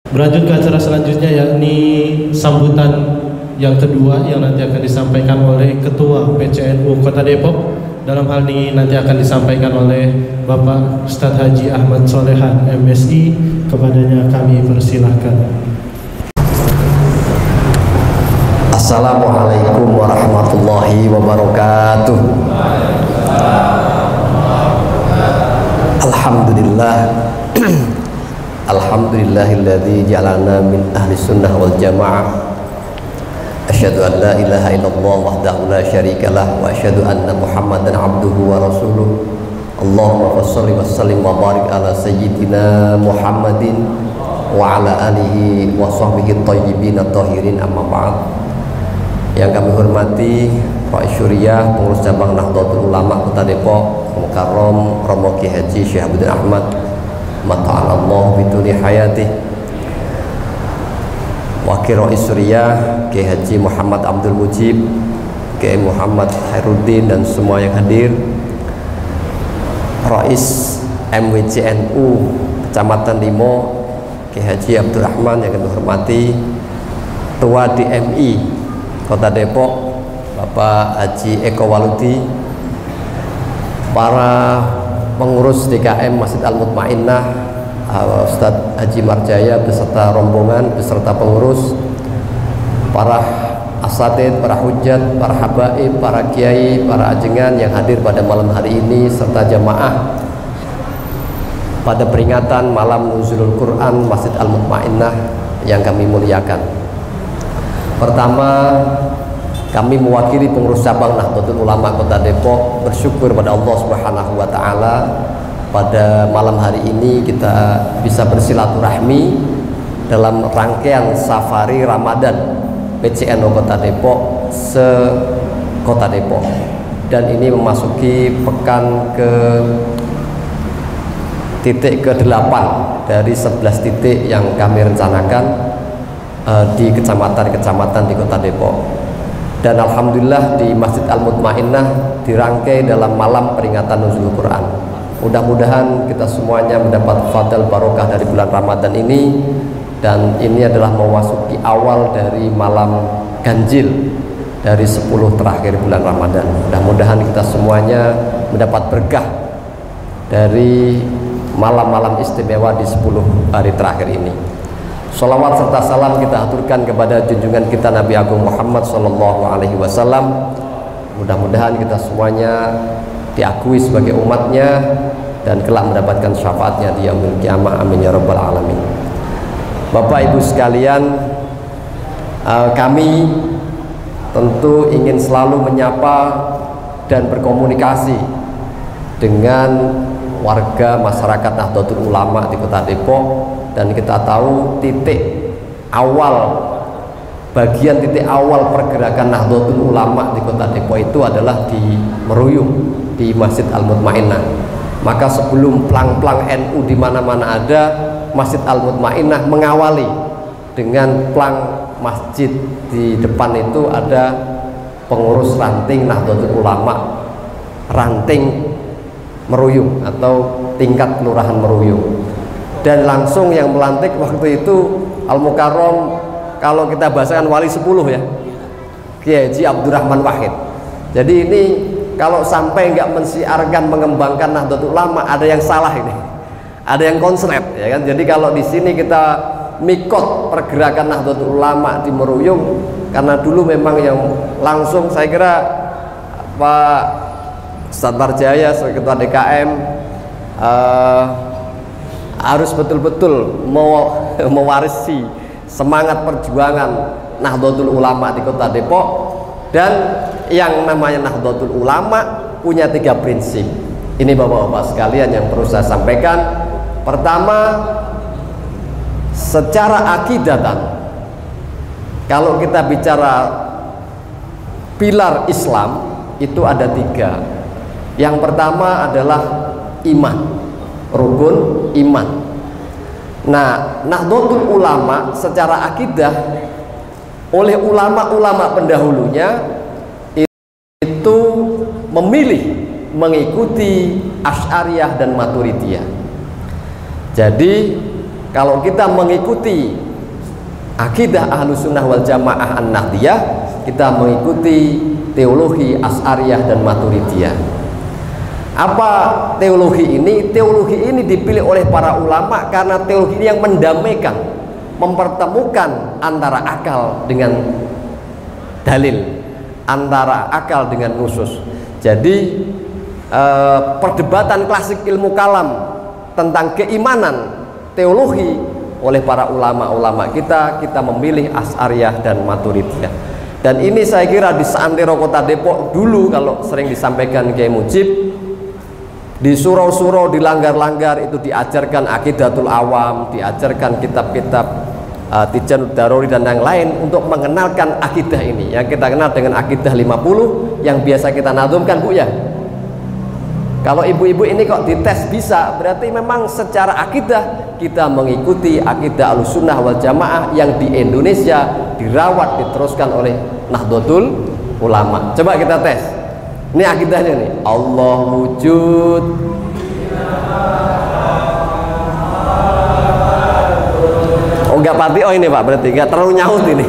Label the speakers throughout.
Speaker 1: Berlanjut ke acara selanjutnya, yakni sambutan yang kedua yang nanti akan disampaikan oleh Ketua PCNU Kota Depok. Dalam hal ini nanti akan disampaikan oleh Bapak Ustadz Haji Ahmad Solehan MSI. Kepadanya kami persilahkan.
Speaker 2: Assalamualaikum warahmatullahi wabarakatuh. Alhamdulillah. Alhamdulillahilladzi ja'alana min ahli sunnah wal jamaah. Asyhadu an la ilaha illallah wahdahu la syarikalah wa asyhadu anna Muhammadan abduhu wa rasuluh. Allahumma shalli wa sallim wa barik ala sayyidina Muhammadin wa ala alihi wa sahbihi thayyibin at-tahirin, amma ba'd. Yang kami hormati Pak Syuriah, pengurus cabang Nahdlatul Ulama Kota Depok, Mukarram Romo Ki Haji Syekh Abdul Ahmad mata'alallah bituli hayati, Wakil Rais Syuriah Ki Haji Muhammad Abdul Mujib, Ki Muhammad Khairuddin, dan semua yang hadir, Rais MWCNU Kecamatan Limo Ki Haji Abdul Rahman yang kami hormati, Ketua DMI Kota Depok Bapak Haji Eko Waludi, para pengurus DKM Masjid Al-Mutmainnah, Ustadz Haji Marjaya beserta rombongan, beserta pengurus, para asatid, para hujat, para habaib, para kiai, para ajengan yang hadir pada malam hari ini, serta jamaah pada peringatan malam Nuzulul Quran Masjid Al-Mutmainnah yang kami muliakan. Pertama, kami mewakili pengurus cabang Nahdlatul Ulama Kota Depok bersyukur pada Allah Subhanahu wa taala pada malam hari ini kita bisa bersilaturahmi dalam rangkaian safari Ramadan PCNU Kota Depok se-Kota Depok, dan ini memasuki pekan ke titik ke-8 dari 11 titik yang kami rencanakan di kecamatan-kecamatan di Kota Depok. Dan alhamdulillah di Masjid Al-Mutmainnah dirangkai dalam malam peringatan Nuzulul Quran. Mudah-mudahan kita semuanya mendapat fadl barokah dari bulan Ramadan ini, dan ini adalah memasuki awal dari malam ganjil dari 10 terakhir bulan Ramadan. Mudah-mudahan kita semuanya mendapat berkah dari malam-malam istimewa di 10 hari terakhir ini. Salawat serta salam kita aturkan kepada junjungan kita Nabi Agung Muhammad Sallallahu Alaihi Wasallam. Mudah-mudahan kita semuanya diakui sebagai umatnya dan kelak mendapatkan syafaatnya di yaumil qiyamah. Amin ya rabbal alamin. Bapak Ibu sekalian, kami tentu ingin selalu menyapa dan berkomunikasi dengan warga masyarakat Nahdlatul Ulama di Kota Depok. Dan kita tahu titik awal pergerakan Nahdlatul Ulama di Kota Depok itu adalah di Meruyung, di Masjid Al-Mutmainnah. Maka sebelum plang-plang NU di mana-mana ada, Masjid Al-Mutmainnah mengawali dengan plang masjid. Di depan itu ada pengurus ranting Nahdlatul Ulama, ranting Meruyung atau tingkat kelurahan Meruyung. Dan langsung yang melantik waktu itu Al-Mukarram, kalau kita bahasakan wali 10 ya, Kiai Haji Abdurrahman Wahid. Jadi ini kalau sampai nggak mensiarkan mengembangkan Nahdlatul Ulama, ada yang salah ini, ada yang konslet ya kan. Jadi kalau di sini kita mikot pergerakan Nahdlatul Ulama di Meruyung, karena dulu memang yang langsung saya kira Pak Ustadz Marjaya sebagai ketua DKM harus betul-betul mewarisi semangat perjuangan Nahdlatul Ulama di Kota Depok. Dan yang namanya Nahdlatul Ulama punya 3 prinsip. Ini bapak-bapak sekalian yang perlu saya sampaikan. Pertama, secara akidatan, kalau kita bicara pilar Islam itu ada 3. Yang pertama adalah iman, rukun iman. Nah, Nahdlatul Ulama secara akidah oleh ulama-ulama pendahulunya itu memilih mengikuti Asy'ariyah dan Maturidiyah. Jadi Kalau kita mengikuti akidah Ahlussunnah wal Jamaah An-Nahdiyah, kita mengikuti teologi Asy'ariyah dan Maturidiyah. Apa teologi ini? Teologi ini dipilih oleh para ulama karena teologi ini yang mendamaikan, mempertemukan antara akal dengan dalil, antara akal dengan nusus. Jadi perdebatan klasik ilmu kalam tentang keimanan teologi oleh para ulama-ulama kita memilih Asy'ariyah dan Maturidiyah. Dan ini saya kira di seantero kota Depok dulu, kalau sering disampaikan Kiai Mujib, di surau-surau, di langgar-langgar itu diajarkan Aqidatul Awam, diajarkan kitab-kitab Tijan Daruri dan yang lain untuk mengenalkan akidah ini yang kita kenal dengan akidah 50 yang biasa kita nadumkan, Bu ya. Kalau ibu-ibu ini kok dites bisa, berarti memang secara akidah kita mengikuti akidah Ahlussunnah wal Jamaah yang di Indonesia dirawat, diteruskan oleh Nahdlatul Ulama. Coba kita tes. Ini akidahnya nih. Allah wujud. Oh enggak pati, oh ini Pak, berarti enggak terlalu nyaut ini.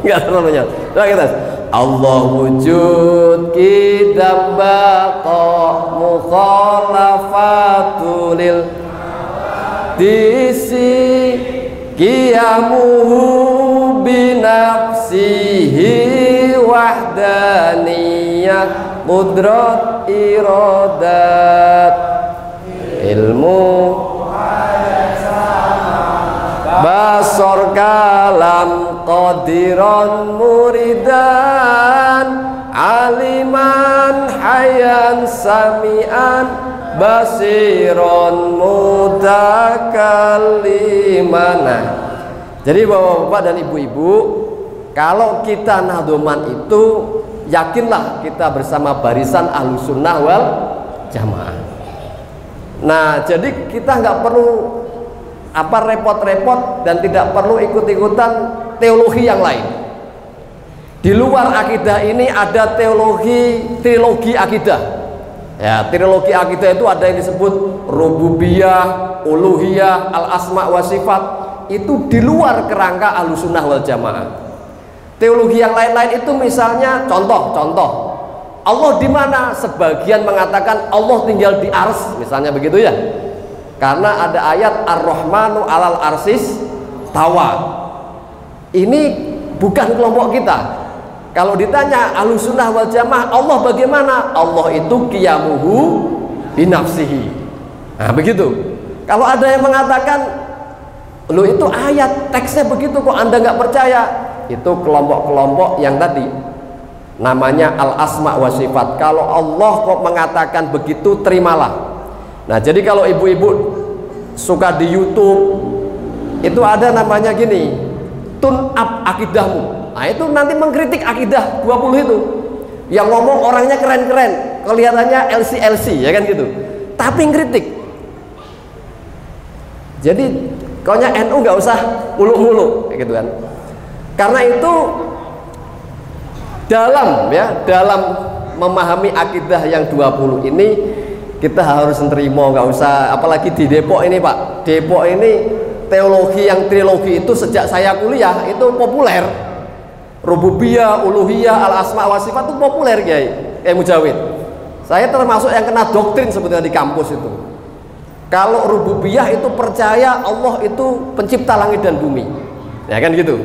Speaker 2: Enggak terlalu nyaut. Coba kita tes. Allah wujud kidam baqa mukhalafatul disi qiyamuhu binafsihi wahdaniyah qudrat iradat ilmu basor kalam qadiran muridan aliman hayan samian basiron mutakalliman. Jadi bapak-bapak dan ibu-ibu, kalau kita Nahdlatul itu yakinlah kita bersama barisan Ahlussunnah wal Jamaah. Nah, jadi kita nggak perlu repot-repot dan tidak perlu ikut-ikutan teologi yang lain. Di luar akidah ini ada trilogi akidah. Ya, trilogi akidah itu ada yang disebut rububiyah, uluhiyah, al-asma wa sifat. Itu di luar kerangka Ahlussunnah wal Jamaah. Teologi yang lain-lain itu misalnya contoh Allah di mana? Sebagian mengatakan Allah tinggal di ars, misalnya begitu ya. Karena ada ayat Ar-Rahmanu alal arsis tawa. Ini bukan kelompok kita. Kalau ditanya Ahlussunnah wal Jamaah Allah bagaimana? Allah itu qiyamuhu binafsihi. Nah begitu. Kalau ada yang mengatakan lu itu ayat teksnya begitu kok Anda nggak percaya, itu kelompok-kelompok yang tadi namanya al-asma wa sifat. Kalau Allah kok mengatakan begitu, terimalah. Nah jadi kalau ibu-ibu suka di YouTube itu ada namanya gini, tune up akidahmu. Nah itu nanti mengkritik akidah 20 itu. Yang ngomong orangnya keren-keren, kelihatannya LC ya kan gitu, tapi ngkritik. Jadi pokoknya NU nggak usah muluk-muluk gitu kan. Karena itu dalam memahami akidah yang 20 ini kita harus nerima, nggak usah, apalagi di Depok ini Pak. Depok ini teologi yang trilogi itu sejak saya kuliah itu populer. Rububiyah, uluhiyah, al-asma wa sifat itu populer Kiai Mujawid. Saya termasuk yang kena doktrin sebetulnya di kampus itu. Kalau rububiyah itu percaya Allah itu pencipta langit dan bumi. Ya kan gitu.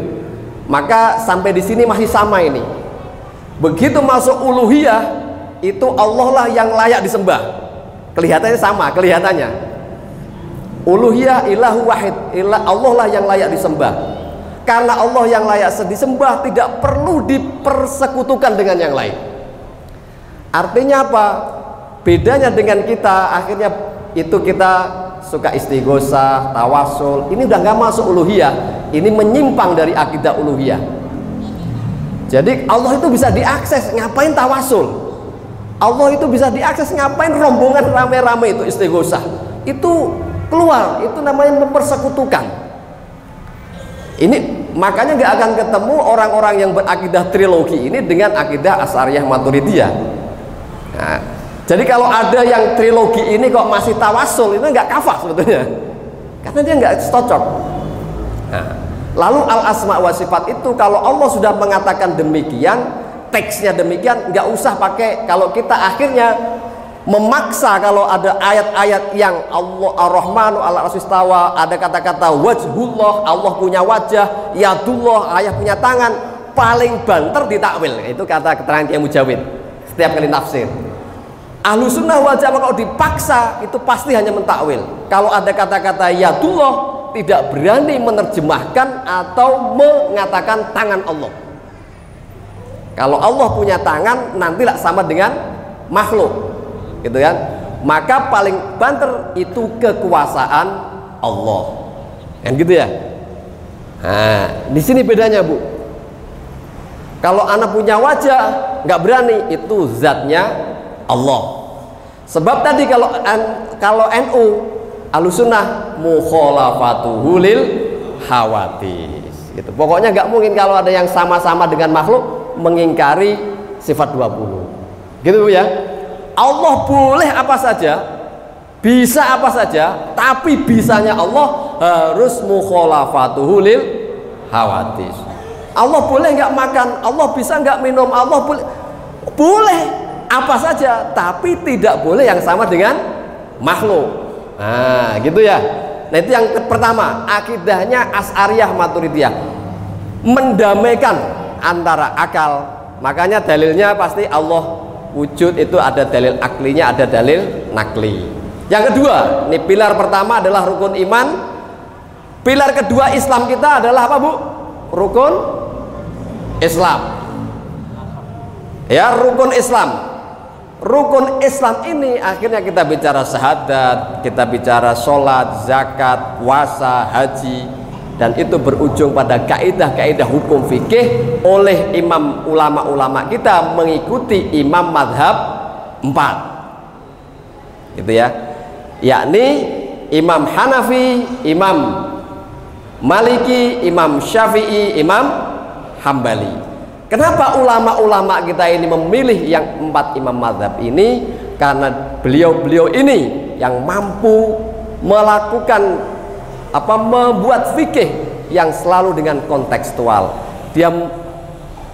Speaker 2: Maka sampai di sini masih sama ini. Begitu masuk uluhiyah itu Allah lah yang layak disembah. Kelihatannya sama, kelihatannya uluhiyah ilahu wahid, Allah lah yang layak disembah. Karena Allah yang layak disembah tidak perlu dipersekutukan dengan yang lain. Artinya apa? Bedanya dengan kita, akhirnya itu kita suka istighosah, tawasul. Ini udah nggak masuk uluhiyah, ini menyimpang dari akidah uluhiyah. Jadi Allah itu bisa diakses, ngapain tawasul? Allah itu bisa diakses, ngapain rombongan rame-rame itu istighosah? Itu keluar, itu namanya mempersekutukan. Ini makanya nggak akan ketemu orang-orang yang berakidah trilogi ini dengan akidah Asy'ariyah Maturidiyah. Nah, jadi kalau ada yang trilogi ini kok masih tawasul, itu nggak kafah sebetulnya. karena dia nggak cocok. Nah, lalu al-asma wa sifat itu kalau Allah sudah mengatakan demikian, teksnya demikian, nggak usah pakai. Kalau kita akhirnya memaksa, kalau ada ayat-ayat yang Allah ar-Rahmanu ala arsistawa, ada kata-kata wajhullah, Allah punya wajah, yadullah, ayat punya tangan, paling banter ditakwil. Itu kata keterangan Kiai Mujawid setiap kali tafsir. Ahlus sunnah wal jamaah kalau dipaksa itu pasti hanya mentakwil. Kalau ada kata-kata yadullah, tidak berani menerjemahkan atau mengatakan tangan Allah. Kalau Allah punya tangan nantilah sama dengan makhluk, gitu kan? Maka paling banter itu kekuasaan Allah, kan gitu ya. Nah, di sini bedanya, Bu. Kalau anak punya wajah nggak berani, itu zatnya Allah. Sebab tadi kalau NU Ahlussunnah mukhalafatuhu lil hawadits, gitu. Pokoknya nggak mungkin kalau ada yang sama-sama dengan makhluk mengingkari sifat 20, gitu, Bu ya. Allah boleh apa saja, bisa apa saja, tapi bisanya Allah harus mukhalafatuhu lil hawadits. Allah boleh nggak makan, Allah bisa nggak minum, Allah boleh apa saja, tapi tidak boleh yang sama dengan makhluk. Nah, gitu ya. Nah, itu yang pertama, akidahnya Asy'ariyah Maturidiyah, mendamaikan antara akal. Makanya dalilnya pasti Allah wujud itu ada dalil aklinya, ada dalil nakli. Yang kedua, ini pilar pertama adalah rukun iman. Pilar kedua Islam kita adalah apa, Bu? Rukun Islam. Ya, rukun Islam. Rukun Islam ini akhirnya kita bicara syahadat, kita bicara sholat, zakat, puasa, haji, dan itu berujung pada kaidah-kaidah hukum fikih oleh imam ulama-ulama kita mengikuti imam madhab 4, gitu ya, yakni Imam Hanafi, Imam Maliki, Imam Syafi'i, Imam Hambali. Kenapa ulama-ulama kita ini memilih yang 4 imam madhab ini? Karena beliau-beliau ini yang mampu melakukan membuat fikih yang selalu dengan kontekstual. Dia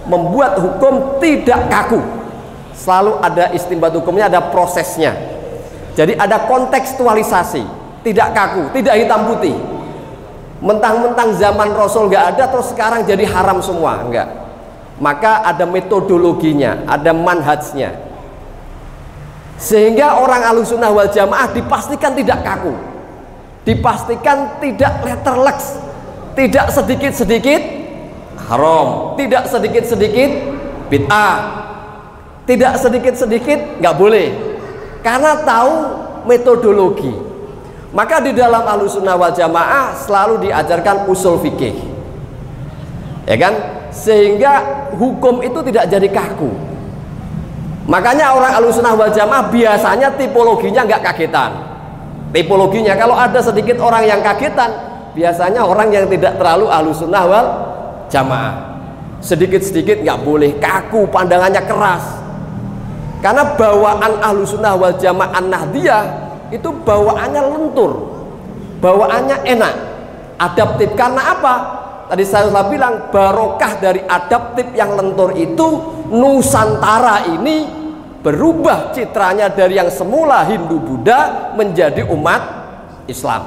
Speaker 2: membuat hukum tidak kaku, selalu ada istinbat hukumnya, ada prosesnya. Jadi ada kontekstualisasi, tidak kaku, tidak hitam putih. Mentang-mentang zaman Rasul nggak ada terus sekarang jadi haram semua, enggak. Maka ada metodologinya, ada manhajnya, sehingga orang Ahlussunnah wal Jamaah dipastikan tidak kaku, dipastikan tidak letterlex, tidak sedikit-sedikit haram, tidak sedikit-sedikit bid'ah, tidak sedikit-sedikit nggak boleh, karena tahu metodologi. Maka di dalam Ahlussunnah wal Jamaah selalu diajarkan usul fikih, ya kan, sehingga hukum itu tidak jadi kaku. Makanya orang Ahlussunnah wal Jamaah biasanya tipologinya nggak kagetan. Tipologinya kalau ada sedikit orang yang kagetan, biasanya orang yang tidak terlalu Ahlussunnah wal Jamaah. Sedikit-sedikit nggak boleh, kaku, pandangannya keras. Karena bawaan Ahlussunnah wal Jamaah Nahdiyah itu bawaannya lentur, bawaannya enak, adaptif. Karena apa? Tadi saya sudah bilang, barokah dari adaptif yang lentur itu, Nusantara ini berubah citranya dari yang semula Hindu Buddha menjadi umat Islam.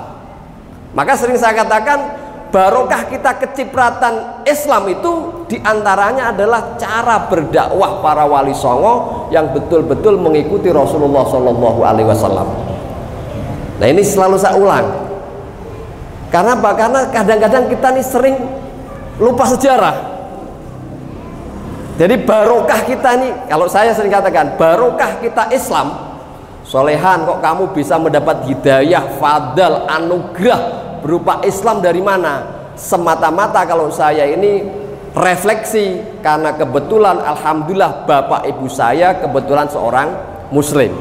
Speaker 2: Maka sering saya katakan, barokah kita kecipratan Islam itu diantaranya adalah cara berdakwah para wali songo yang betul-betul mengikuti Rasulullah Shallallahu Alaihi Wasallam. Nah, ini selalu saya ulang. Karena apa? Karena kadang-kadang kita nih sering lupa sejarah. Jadi barokah kita nih, kalau saya sering katakan, barokah kita Islam, solehan kok kamu bisa mendapat hidayah, fadal, anugerah berupa Islam dari mana? Semata-mata kalau saya ini refleksi, karena kebetulan alhamdulillah bapak ibu saya kebetulan seorang muslim.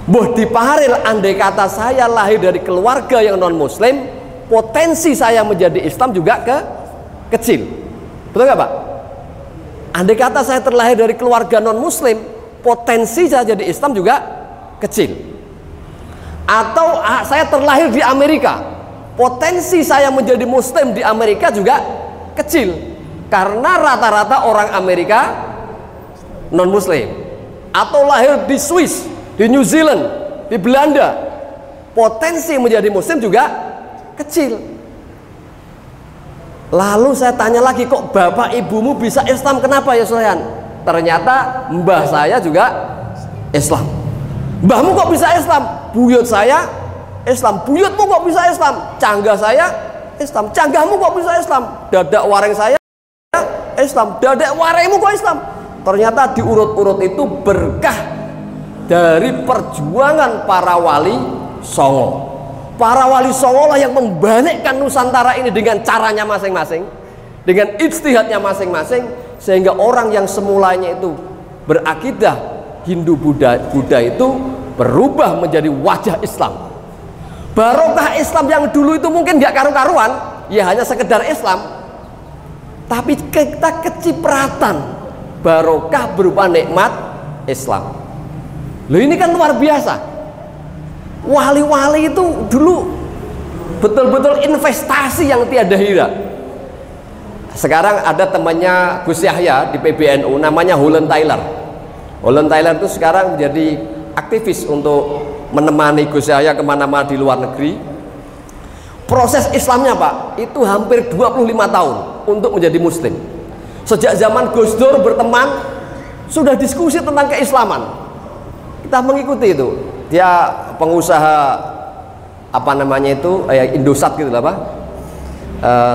Speaker 2: Boh diparil, andai kata saya lahir dari keluarga yang non muslim, potensi saya menjadi Islam juga kecil. Betul nggak, Pak? Andai kata saya terlahir dari keluarga non muslim, potensi saya jadi Islam juga kecil. Atau saya terlahir di Amerika, potensi saya menjadi muslim di Amerika juga kecil, karena rata-rata orang Amerika non muslim, atau lahir di Swiss, di New Zealand, di Belanda, potensi menjadi muslim juga kecil. Lalu saya tanya lagi, kok bapak ibumu bisa Islam, kenapa ya Sulaiman? Ternyata mbah saya juga Islam. Mbahmu kok bisa Islam? Buyut saya Islam. Buyutmu kok bisa Islam? Canggah saya Islam. Canggahmu kok bisa Islam? Dadak wareng saya Islam. Dadak warengmu kok Islam? Ternyata diurut-urut itu berkah dari perjuangan para wali songo. Para wali songo lah yang membalikkan Nusantara ini dengan caranya masing-masing, dengan ijtihadnya masing-masing, sehingga orang yang semulanya itu berakidah Hindu Buddha itu berubah menjadi wajah Islam. Barokah Islam yang dulu itu mungkin gak karu-karuan, ya hanya sekedar Islam, tapi kita kecipratan barokah berupa nikmat Islam. Loh, ini kan luar biasa. Wali-wali itu dulu betul-betul investasi yang tiada hira. Sekarang ada temannya Gus Yahya di PBNU, namanya Holland Taylor. Holland Taylor itu sekarang menjadi aktivis untuk menemani Gus Yahya kemana-mana di luar negeri. Proses Islamnya Pak, itu hampir 25 tahun untuk menjadi muslim. Sejak zaman Gus Dur berteman, sudah diskusi tentang keislaman. Kita mengikuti itu. Dia pengusaha apa namanya itu, Indosat gitu lah Pak,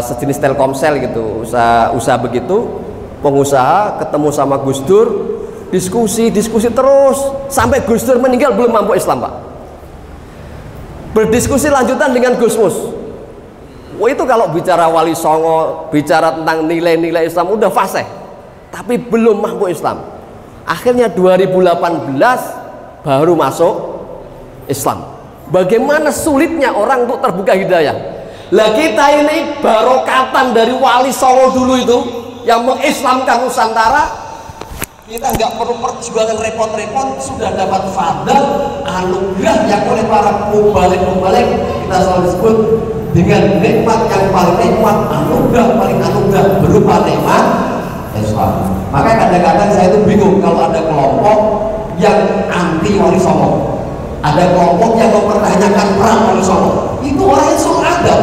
Speaker 2: sejenis Telkomsel gitu, usaha begitu. Pengusaha ketemu sama Gus Dur, diskusi terus sampai Gus Dur meninggal belum mampu Islam Pak. Berdiskusi lanjutan dengan Gus Mus. Wah, itu kalau bicara wali songo, bicara tentang nilai-nilai Islam udah fasih, tapi belum mampu Islam. Akhirnya 2018 baru masuk Islam. Bagaimana sulitnya orang untuk terbuka hidayah. Lah kita ini barokatan dari wali songo dulu itu yang mengislamkan Nusantara. Kita nggak perlu perjuangan repot-repot, sudah dapat fadl, anugerah yang oleh para mubalik kita selalu sebut dengan nikmat yang paling nikmat, anugerah paling anugerah berupa nikmat Islam. Maka kadang-kadang saya itu bingung kalau ada kelompok yang anti wali songo, ada kelompok yang mempertanyakan perang wali songo. Itu orang yang ada.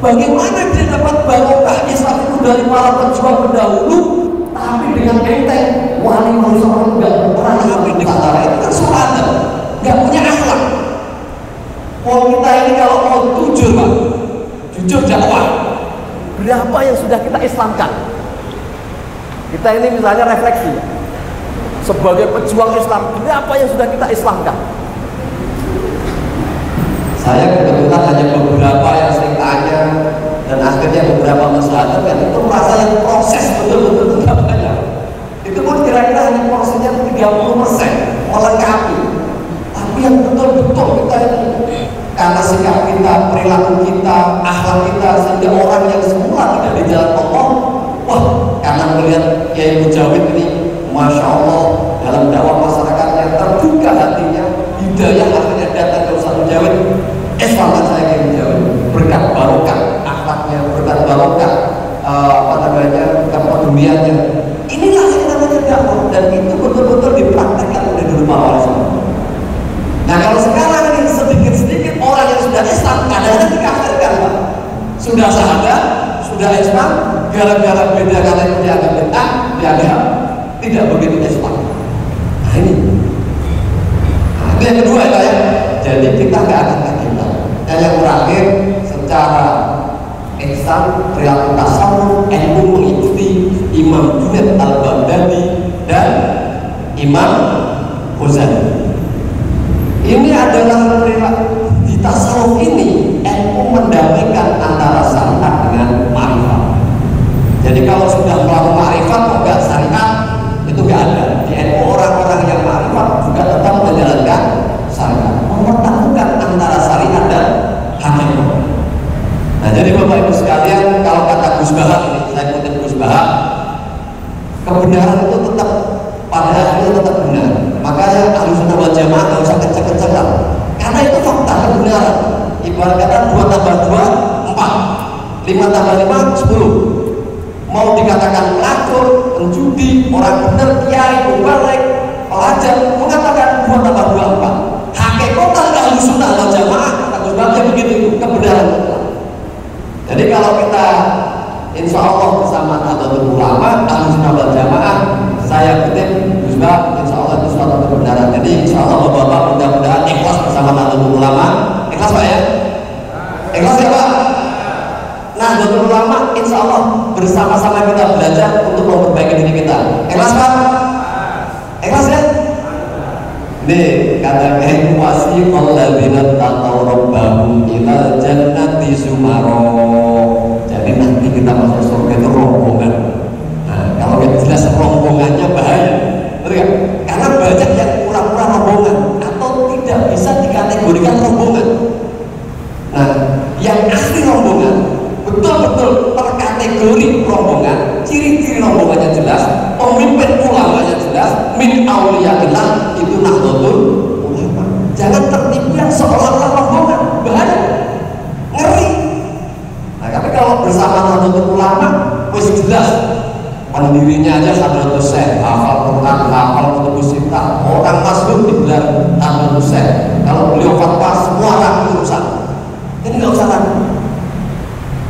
Speaker 2: Bagaimana dia dapat barokah Islam itu dari para pejuang pendahulu, tapi dengan enteng wali songo nggak pernah ngambil di antara itu kan ada, nggak punya akhlak. Oh, kita ini kalau mau jujur Pak, jujur dakwah, berapa yang sudah kita Islamkan? Kita ini misalnya refleksi sebagai pejuang Islam, berapa yang sudah kita Islamkan? Saya kebetulan hanya beberapa yang sering tanya, dan akhirnya beberapa masyarakat kan itu merasa yang proses betul-betul tidak banyak. Itu pun kira-kira hanya prosesnya 30% melengkapi. Tapi yang betul-betul kita ini, karena sikap kita, perilaku kita, akhlak kita, sehingga orang yang semula tidak di jalan Allah, wah, karena melihat Kiai Mujawid ini, Masya Allah, dalam dakwah masyarakatnya terbuka hatinya, hidayah akhirnya datang ke Ustaz Mujawid. Islamkan saya Kiai Mujawid, berkat barokah akhlaknya, berkat barokah kepeduliannya. Inilah yang namanya dakwah, dan itu betul-betul dipraktekkan oleh dulu para ulama. Nah, kalau sekarang ini sedikit-sedikit orang yang sudah Islam kadang-kadang dikafirkan Pak. Sudah syahadat, sudah Islam, gara-gara beda kata itu dianggap bid'ah, dianggap tidak begitu Islam. Nah ini. Nah, itu yang kedua ya. Jadi kita nggak akan kita. Dan yang terakhir, secara ihsan, perilaku tasawuf, ilmu mengikuti Imam Junaid Al-Baghdadi dan Imam Ghazali. Ini adalah perilaku di tasawuf ini, ilmu mendamaikan antara syariat dengan ma'rifat. Jadi kalau sudah melakukan ma'rifat enggak syariat, itu enggak ada. Di ilmu orang-orang yang ma'rifat juga tetap menjalankan syariat, mempertemukan antara syariat dan hakikat. Nah, jadi Bapak Ibu sekalian, kalau kata Gus Bahak ini, saya kutip Gus Bahak, kebenaran itu tetap pada akhirnya tetap benar. Makanya Ahlussunnah wal Jamaah nggak usah kenceng-kencengan, karena itu fakta kebenaran. Ibarat kata 2 tambah mengatakan pelacur, penjudi, orang benar, kiai, mubalek, pelajar, mengatakan 2 tambah 2 4. Hakikatan ahlu sunnah wal jamaah kata Gus Bab begitu, kebenaran. Jadi kalau kita insya Allah bersama Nahdlatul Ulama, ahlu sunnah wal jamaah, saya kutip Gus Bab, insya Allah itu suatu kebenaran. Jadi insya Allah Bapak mudah-mudahan ikhlas bersama Nahdlatul Ulama. Ikhlas Pak ya? Ikhlas ya Pak? Nahdlatul Ulama insya Allah bersama-sama kita belajar untuk memperbaiki diri kita. Ikhlas Pak? Ikhlas ya? Nih kata wasi alladzina taqaw rabbahum ilal jannati sumaro. Jadi nanti kita masuk surga itu rombongan. Nah, kalau kita jelas rombongannya bahaya, betul kan? Karena banyak yang pura-pura rombongan atau tidak bisa dikategorikan rombongan. Nah, yang asli rombongan betul-betul terkategori rombongan, ciri-ciri rombongannya jelas, pemimpin ulamanya jelas, min auliyaillah, itu Nahdlatul Ulama. Jangan tertipu yang seolah-olah rombongan, bahaya, ngeri. Nah, tapi kalau bersama Nahdlatul Ulama, wis jelas pendirinya aja Hadratus Syekh, hafal Quran, hafal kutubus sittah, orang masyhur digelar Hadratus Syekh. Kalau beliau fatwa semua rapi urusan. Ini nggak usah ragu.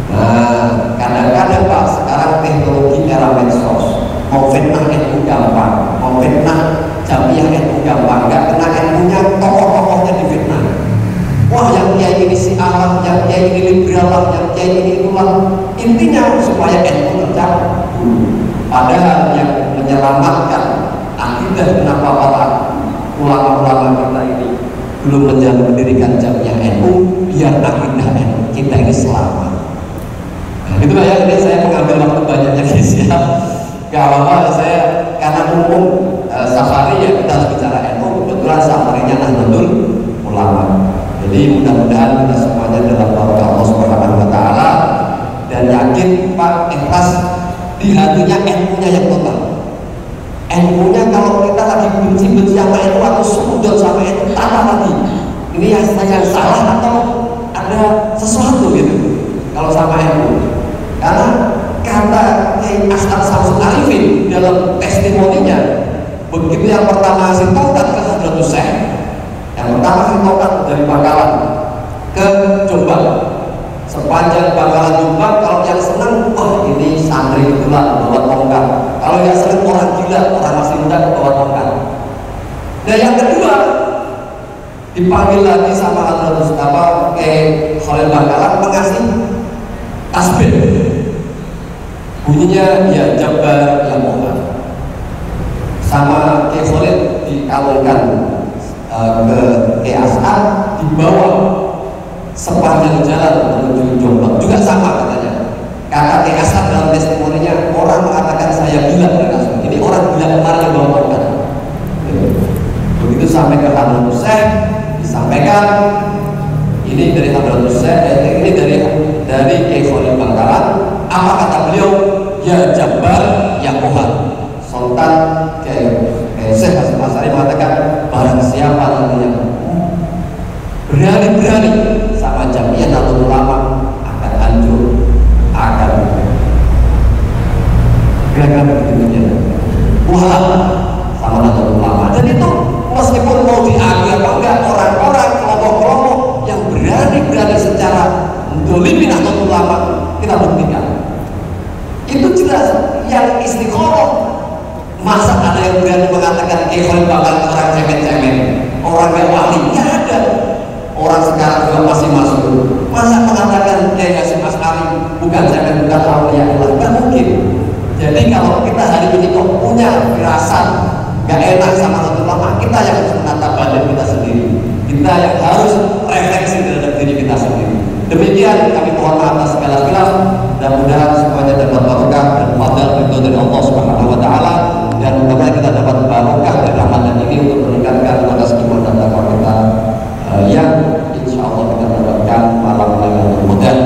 Speaker 2: Nah, kadang-kadang Pak, sekarang teknologi era medsos, mau fitnah NU gampang, mau fitnah jamiah NU gampang, nggak kena NU-nya, tokoh-tokohnya difitnah. Wah, yang kiai ini si alam, yang kiai ini liberal lah, yang kiai ini itulah. Intinya supaya NU tercap. Padahal yang menyelamatkan akidah kenapa para ulama-ulama kita ini belum mendirikan jamiah NU, biar akidah NU kita ini selamat. Itu Pak ya, ini saya mengambil waktu banyaknya guys ya. Gak apa-apa, saya karena umum safari ya kita harus bicara NU, kebetulan safarinya Nahdlatul Ulama. Jadi mudah-mudahan kita semuanya dalam barokah Allah Subhanahu wa taala dan yakin Pak ikhlas di hatinya NU-nya yang total. NU-nya kalau kita lagi benci-benci sama NU atau sudut sama NU, tambah lagi. Ini yang saya salah atau ada sesuatu gitu kalau sama NU. Karena kata Kiai As'ad Samsul Arifin dalam testimoninya, begitu yang pertama ngasih taubat ke Hadratus Syekh, yang pertama ngasih taubat dari Bangkalan ke Jombang, sepanjang Bangkalan Jombang, kalau yang senang, wah ini santri kebetulan bawa tongkat, kalau yang senang orang gila, orang masih muda bawa tongkat. Dan yang kedua dipanggil lagi sama Hadratus Kiai Khalil Bangkalan mengasih tasbih, bunyinya ya Jabar ya Muhammad. Sama Kiai Khalid dikalungkan ke Kiai As'ad, dibawa sepanjang jalan menuju Jombang, juga sama katanya. Kata Kiai As'ad dalam testimoninya, orang mengatakan saya gila dengan tasbih. Ini orang gila kemarin yang bawa tongkat. Begitu sampai ke Hadratus Syekh, disampaikan ini dari Hadratus Syekh, ini dari Kiai Khalil Bangkalan. Apa kata beliau? Ya Jabbar ya Muhammad. Sultan Kiai Syekh Hasyim Asy'ari mengatakan, barang siapa nanti yang berani-berani sama jamiah Nahdlatul Ulama akan hancur, akan gagal begitunya. Wah, sama Nahdlatul Ulama. Dan itu meskipun mau diakui apa enggak, orang-orang kelompok-kelompok yang berani-berani secara mendolimi Nahdlatul Ulama kita buktikan. Itu jelas yang istiqoroh. Masa ada yang berani mengatakan Kiai Khalil Bangkalan orang cemen-cemen, orang yang wali? Nggak ada. Orang sekarang juga masih masuk. Masa mengatakan Kiai Hasyim Asy'ari bukan cemen, bukan aulia? Nggak mungkin. Jadi kalau kita hari ini kok punya firasat nggak enak sama Nahdlatul Ulama, kita yang harus menata badan kita sendiri. Kita yang harus refleksi terhadap diri kita sendiri. Demikian kami mohon maaf atas segala khilaf. Mudah-mudahan semuanya dapat barokah dan fadl ridho dari Allah Subhanahu wa taala, dan mudah-mudahan kita dapat barokah dari Ramadan ini untuk meningkatkan kualitas iman dan takwa kita yang insya Allah kita dapatkan malam Lailatul Qadar.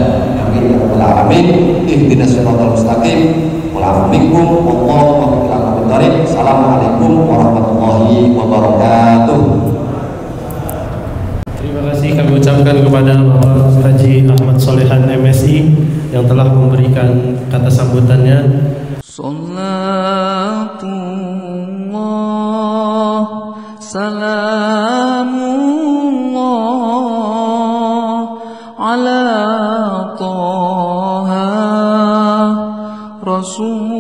Speaker 2: Amin ya rabbal alamin. Ihdinas siratal mustaqim. Wa'alaikum warahmatullahi wabarakatuh. Assalamualaikum warahmatullahi wabarakatuh.
Speaker 1: Terima kasih kami ucapkan kepada Bapak Haji Ahmad Solehan MSI yang telah memberikan kata sambutannya.
Speaker 3: Salatullah salamullah ala Taha Rasul